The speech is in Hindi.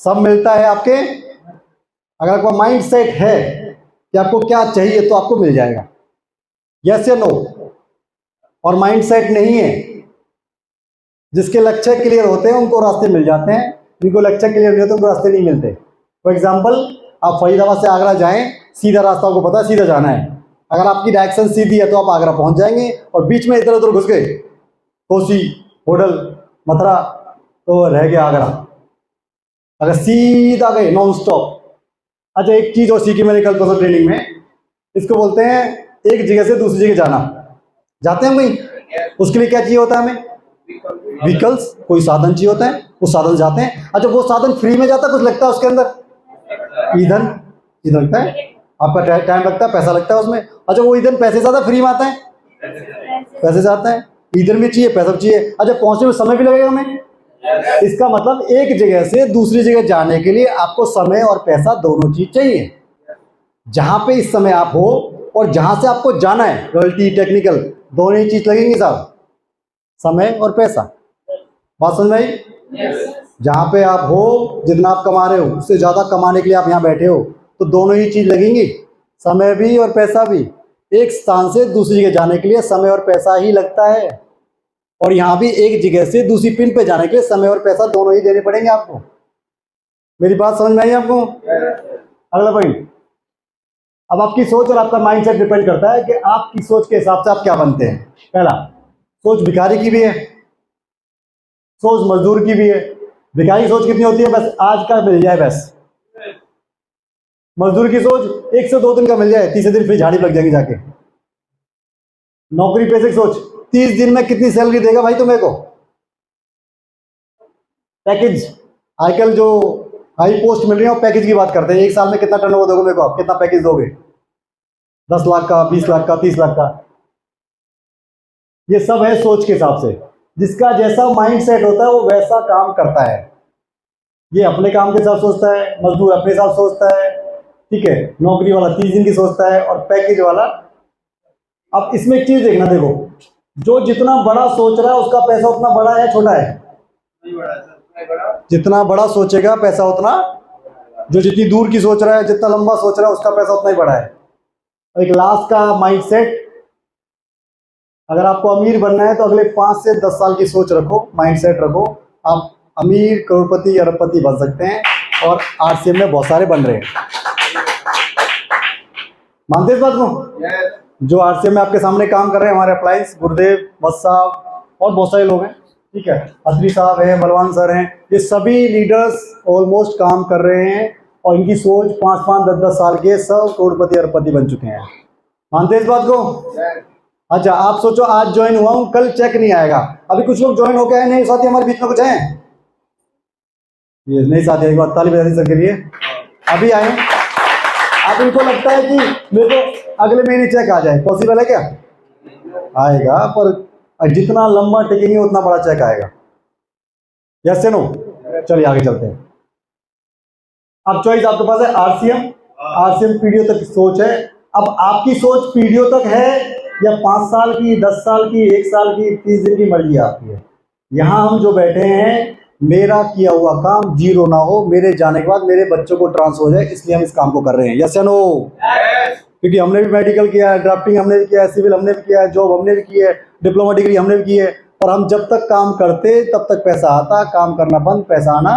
सब मिलता है आपके, अगर आपका माइंड सेट है कि आपको क्या चाहिए तो आपको मिल जाएगा, यस या नो। और माइंड सेट नहीं है, जिसके लक्ष्य क्लियर होते हैं उनको रास्ते मिल जाते हैं, जिनको लक्ष्य क्लियर नहीं होते उनको रास्ते नहीं मिलते। फॉर एग्जाम्पल, आप फरीदाबाद से आगरा जाएं, सीधा रास्ता आपको पता है, सीधा जाना है। अगर आपकी डायरेक्शन सीधी है तो आप आगरा पहुंच जाएंगे, और बीच में इधर उधर घुस गए, कोसी, होडल, मथुरा, तो रह गया आगरा। अगर सीधा गए नॉन स्टॉप। अच्छा, एक चीज और सीखी मैंने कल परसों ट्रेनिंग में, इसको बोलते हैं एक जगह से दूसरी जगह जाना। जाते हैं कहीं, उसके लिए क्या चाहिए होता है हमें? व्हीकल्स, कोई साधन चाहिए होता है, उस साधन जाते हैं। अच्छा, वो साधन फ्री में जाता है, कुछ लगता है उसके अंदर? ईंधन लगता है, आपका टाइम लगता है, पैसा लगता है उसमें। अच्छा, वो ईंधन पैसे ज्यादा फ्री में आता है? पैसे जाता है, ईंधन भी चाहिए, पैसा भी चाहिए। अच्छा, पहुंचने में समय भी लगेगा हमें। इसका मतलब एक जगह से दूसरी जगह जाने के लिए आपको समय और पैसा दोनों चीज चाहिए। जहां पे इस समय आप हो और जहां से आपको जाना है, रॉयल्टी, टेक्निकल, दोनों ही चीज लगेंगी साहब, समय और पैसा। बात समझ में आई? जहां पे आप हो, जितना आप कमा रहे हो उससे ज्यादा कमाने के लिए आप यहाँ बैठे हो, तो दोनों ही चीज लगेंगी, समय भी और पैसा भी। एक स्थान से दूसरी जगह जाने के लिए समय और पैसा ही लगता है, और यहाँ भी एक जगह से दूसरी पिन पे जाने के लिए समय और पैसा दोनों ही देने पड़ेंगे आपको। मेरी बात समझ में आई आपको? अगला पॉइंट, अब आपकी सोच और आपका माइंडसेट डिपेंड करता है कि आपकी सोच के हिसाब से आप क्या बनते हैं। पहला, सोच भिखारी की भी है, सोच मजदूर की भी है। भिखारी सोच कितनी होती है? बस आज का मिल जाए बस। मजदूर की सोच 1 से 2 दिन का मिल जाए, तीसरे दिन फिर झाड़ी लग जाएगी जाके। नौकरी पेशे की सोच 30 दिन में कितनी सैलरी देगा भाई तुम्हें को। पैकेज, आजकल जो हाई पोस्ट मिल रही है पैकेज की बात करते हैं, 1 साल में कितना टर्नओवर दोगे मेरे को, आप कितना पैकेज दोगे? 10 लाख का, 20 लाख का, 30 लाख का। ये सब है सोच के हिसाब से। जिसका जैसा माइंड सेट होता है वो वैसा काम करता है। ये अपने काम के हिसाब सोचता है, मजदूर अपने हिसाब सोचता है, ठीक है, नौकरी वाला 30 दिन की सोचता है, और पैकेज वाला। अब इसमें एक चीज देखना, देखो, जो जितना बड़ा सोच रहा है उसका पैसा उतना बड़ा है, छोटा है? जितना बड़ा सोचेगा पैसा उतना, जो जितनी दूर की सोच रहा है, जितना लंबा सोच रहा है उसका पैसा उतना ही बड़ा है। एक लास्ट का माइंड सेट, अगर आपको अमीर बनना है तो अगले 5 से 10 साल की सोच रखो, माइंड सेट रखो, आप अमीर, करोड़पति, अरबपति बन सकते हैं, और आरसीएम में बहुत सारे बन रहे हैं। मानते इस बात को? जो आरसीएम में आपके सामने काम कर रहे हैं, हमारे अप्लायंस, गुरुदेव, वत्स साहब और बहुत सारे लोग हैं, ठीक है, अत्री साहब हैं, बलवान सर हैं, ये सभी लीडर्स ऑलमोस्ट काम कर रहे हैं, और इनकी सोच 5-5, 10-10 साल के सब करोड़पति, अरबपति बन चुके हैं। मानते इस बात को? अच्छा, आप सोचो आज ज्वाइन हुआ हूं, कल चेक नहीं आएगा। अभी कुछ लोग ज्वाइन हो गए हैं, नहीं साथी हमारे बीच में कुछ हैं? ये नहीं साथी, एक बार ताली बजा दी सर के लिए, अभी आए। अब इनको लगता है कि मेरे को अगले महीने चेक आ जाए, पॉसिबल है क्या? आएगा, पर जितना लंबा टिकेंगे उतना बड़ा चेक आएगा। यस या नो? चलिए आगे चलते हैं। अब चॉइस आपके पास है आरसीएम, आरसीएम पीडीओ तक की सोच है। अब आपकी सोच पीडीओ तक है या 5 साल की, 10 साल की, 1 साल की, 30 दिन की, मर्जी आपकी है। यहां हम जो बैठे हैं, मेरा किया हुआ काम जीरो ना हो, मेरे जाने के बाद मेरे बच्चों को ट्रांसफर हो जाए, इसलिए हम इस काम को कर रहे हैं। यस या नो? क्योंकि हमने भी मेडिकल किया है, ड्राफ्टिंग हमने भी किया है, सिविल हमने भी किया है, जॉब हमने भी की है, डिप्लोमा डिग्री हमने भी की है, और हम जब तक काम करते तब तक पैसा आता, काम करना बंद, पैसा आना